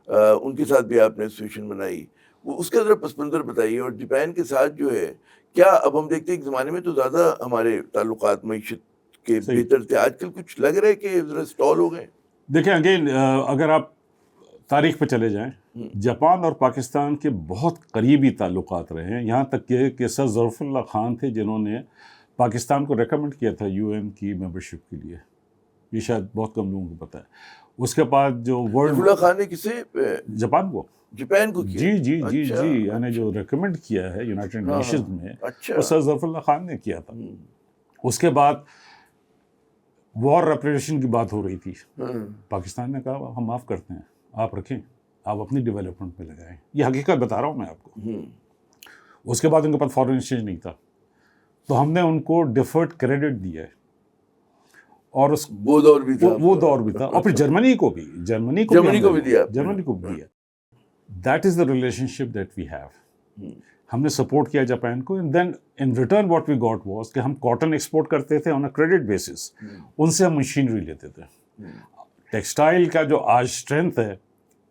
ان کے ساتھ بھی آپ نے ایسوسیشن بنائی، وہ اس کا ذرا پس منظر بتائیے. اور جاپان کے ساتھ جو ہے کیا اب ہم دیکھتے ہیں ایک زمانے میں تو زیادہ ہمارے تعلقات معیشت کے صحیح. بہتر تھے، آج کل کچھ لگ رہا ہے کہ ذرا اسٹال ہو گئے. دیکھیں اگین اگر آپ تاریخ پہ چلے جائیں، جاپان اور پاکستان کے بہت قریبی تعلقات رہے ہیں، یہاں تک کہ سر ظفر اللہ خان تھے جنہوں نے پاکستان کو ریکمنڈ کیا تھا یو این کی ممبرشپ کے لیے. یہ شاید بہت کم لوگوں کو پتہ ہے. اس کے بعد جو ظفر اللہ خان نے کسے جاپان کو کیا؟ جی جی جی جی یعنی جو ریکمنڈ کیا ہے یونائٹڈ نیشنز میں وہ سر ظفر اللہ خان نے کیا تھا. اس کے بعد وار ریپریشن کی بات ہو رہی تھی، پاکستان نے کہا ہم معاف کرتے ہیں، آپ رکھیں، آپ اپنی ڈیولپمنٹ میں لگائیں. یہ حقیقت بتا رہا ہوں میں آپ کو. اس کے بعد ان کے پاس فارن ایکسچینج نہیں تھا، تو ہم نے ان کو ڈیفرڈ کریڈٹ دیا ہے. اور وہ دور بھی تھا اور پھر جرمنی کو بھی دیا. That is the relationship that we have. ہم نے سپورٹ کیا جاپان کو، and then in return what we got was کہ ہم کاٹن ایکسپورٹ کرتے تھے آن اے کریڈٹ بیسس. ان سے ہم مشینری لیتے تھے. ٹیکسٹائل کا جو آج اسٹرینتھ ہے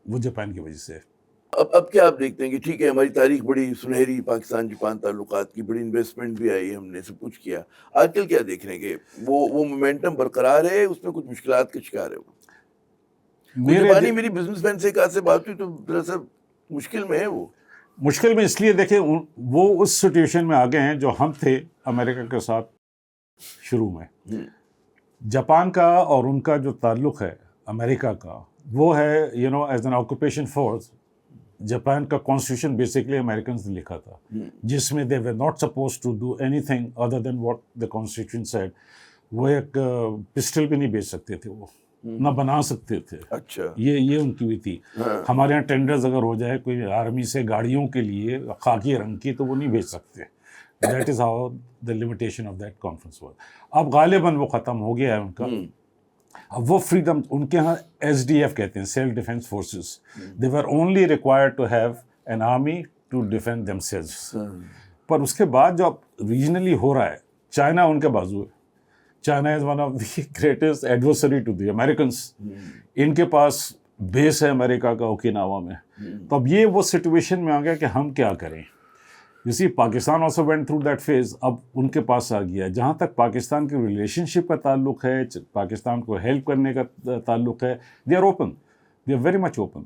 وہ جاپان کی وجہ سے ہے. اب کیا آپ دیکھتے ہیں کہ ٹھیک ہے ہماری تاریخ بڑی سنہری پاکستان جاپان تعلقات کی، بڑی انویسٹمنٹ بھی آئی، ہم نے سب کچھ کیا. آج کل کیا دیکھ رہے ہیں کہ وہ مومنٹم برقرار ہے، اس میں کچھ مشکلات کا شکار ہے وہ؟ جاپانی میری بزنس مین سے کہا سے بات ہوئی تو دراصل مشکل میں ہے. وہ مشکل میں اس لیے دیکھیں وہ اس سچویشن میں آگے ہیں جو ہم تھے امریکہ کے ساتھ شروع میں. جاپان کا اور ان کا جو تعلق ہے امریکہ کا وہ ہے as an occupation force. Japan کا کانسٹیٹیوشن بیسکلی امریکنز نے لکھا تھا، جس میں they were not supposed to do anything other than what the constitution said. وہ ایک پسٹل بھی نہیں بیچ سکتے تھے، وہ نہ بنا سکتے تھے. اچھا یہ ان کی بھی تھی. ہمارے یہاں ٹینڈرز اگر ہو جائے کوئی آرمی سے گاڑیوں کے لیے خاکی رنگ کی تو وہ نہیں بیچ سکتے. That is how the limitation of that conference was. اب غالباً وہ ختم ہو گیا ہے ان کا. اب وہ فریڈم ان کے ہاں ایس ڈی ایف کہتے ہیں، self defence forces. They were only required to have an army to defend themselves. پر اس کے بعد جو اب ریجنلی ہو رہا ہے، چائنا ان کے بازو ہے. China is one of the greatest adversary to the Americans. ان کے پاس بیس ہے امریکہ کا اوکیناوا میں. تو اب یہ وہ سچویشن میں آ گیا کہ ہم کیا کریں. اسی Pakistan also went through that phase. اب ان کے پاس آ گیا. جہاں تک پاکستان کی ریلیشن شپ کا تعلق ہے، پاکستان کو ہیلپ کرنے کا تعلق ہے، they are open, they are very much open.